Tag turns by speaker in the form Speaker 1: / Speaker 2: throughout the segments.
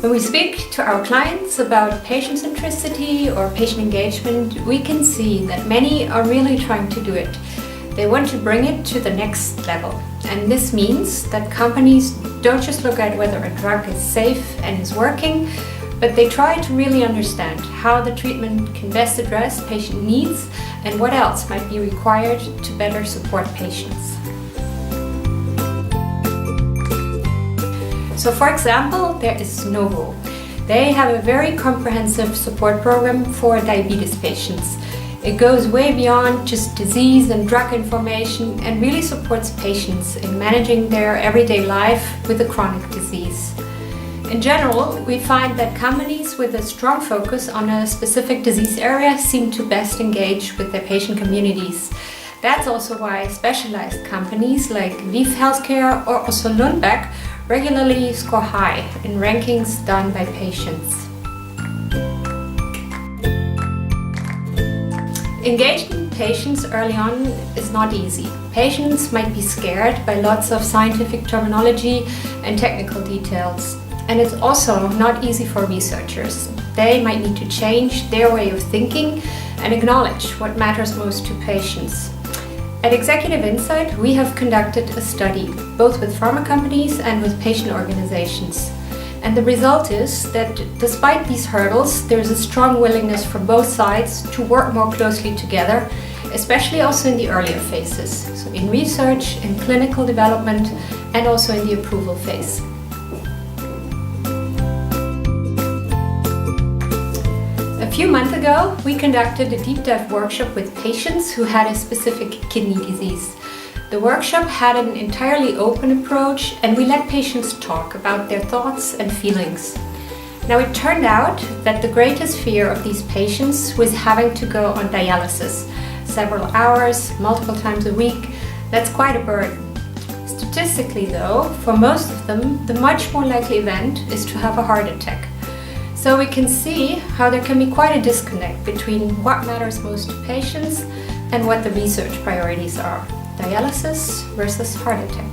Speaker 1: When we speak to our clients about patient centricity or patient engagement, we can see that many are really trying to do it. They want to bring it to the next level. And this means that companies don't just look at whether a drug is safe and is working, but they try to really understand how the treatment can best address patient needs and what else might be required to better support patients. So for example, there is Novo. They have a very comprehensive support program for diabetes patients. It goes way beyond just disease and drug information and really supports patients in managing their everyday life with a chronic disease. In general, we find that companies with a strong focus on a specific disease area seem to best engage with their patient communities. That's also why specialized companies like ViV Healthcare or also Lundbeck regularly score high in rankings done by patients. Engaging patients early on is not easy. Patients might be scared by lots of scientific terminology and technical details. And it's also not easy for researchers. They might need to change their way of thinking and acknowledge what matters most to patients. At Executive Insight, we have conducted a study, both with pharma companies and with patient organizations. And the result is that despite these hurdles, there's a strong willingness from both sides to work more closely together, especially also in the earlier phases, so in research, in clinical development, and also in the approval phase. A few months ago, we conducted a deep dive workshop with patients who had a specific kidney disease. The workshop had an entirely open approach and we let patients talk about their thoughts and feelings. Now it turned out that the greatest fear of these patients was having to go on dialysis. Several hours, multiple times a week, that's quite a burden. Statistically though, for most of them, the much more likely event is to have a heart attack. So we can see how there can be quite a disconnect between what matters most to patients and what the research priorities are. Dialysis versus heart attack.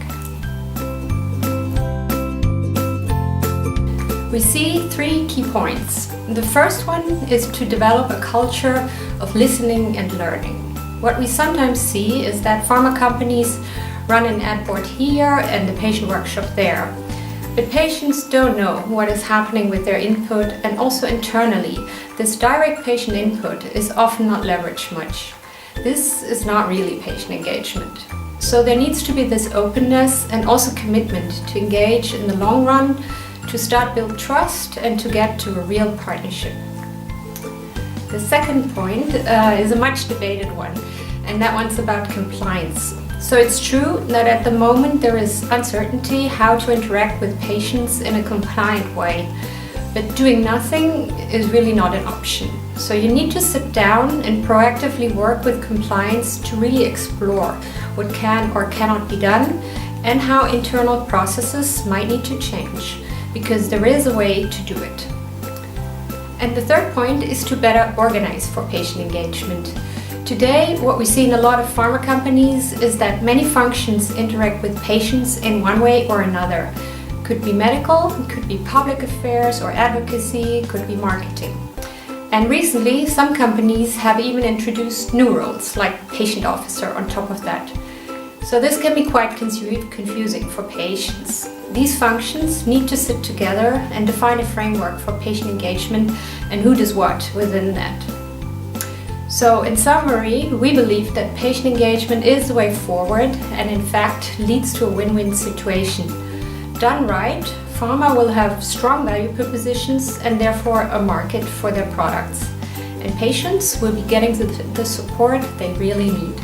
Speaker 1: We see three key points. The first one is to develop a culture of listening and learning. What we sometimes see is that pharma companies run an ad board here and the patient workshop there. But patients don't know what is happening with their input, and also internally, this direct patient input is often not leveraged much. This is not really patient engagement. So there needs to be this openness and also commitment to engage in the long run, to start build trust and to get to a real partnership. The second point is a much debated one, and that one's about compliance. So it's true that at the moment there is uncertainty how to interact with patients in a compliant way, but doing nothing is really not an option. So you need to sit down and proactively work with compliance to really explore what can or cannot be done and how internal processes might need to change, because there is a way to do it. And the third point is to better organize for patient engagement. Today, what we see in a lot of pharma companies is that many functions interact with patients in one way or another. Could be medical, could be public affairs or advocacy, could be marketing. And recently, some companies have even introduced new roles, like patient officer on top of that. So this can be quite confusing for patients. These functions need to sit together and define a framework for patient engagement and who does what within that. So in summary, we believe that patient engagement is the way forward and in fact leads to a win-win situation. Done right, pharma will have strong value propositions and therefore a market for their products. And patients will be getting the support they really need.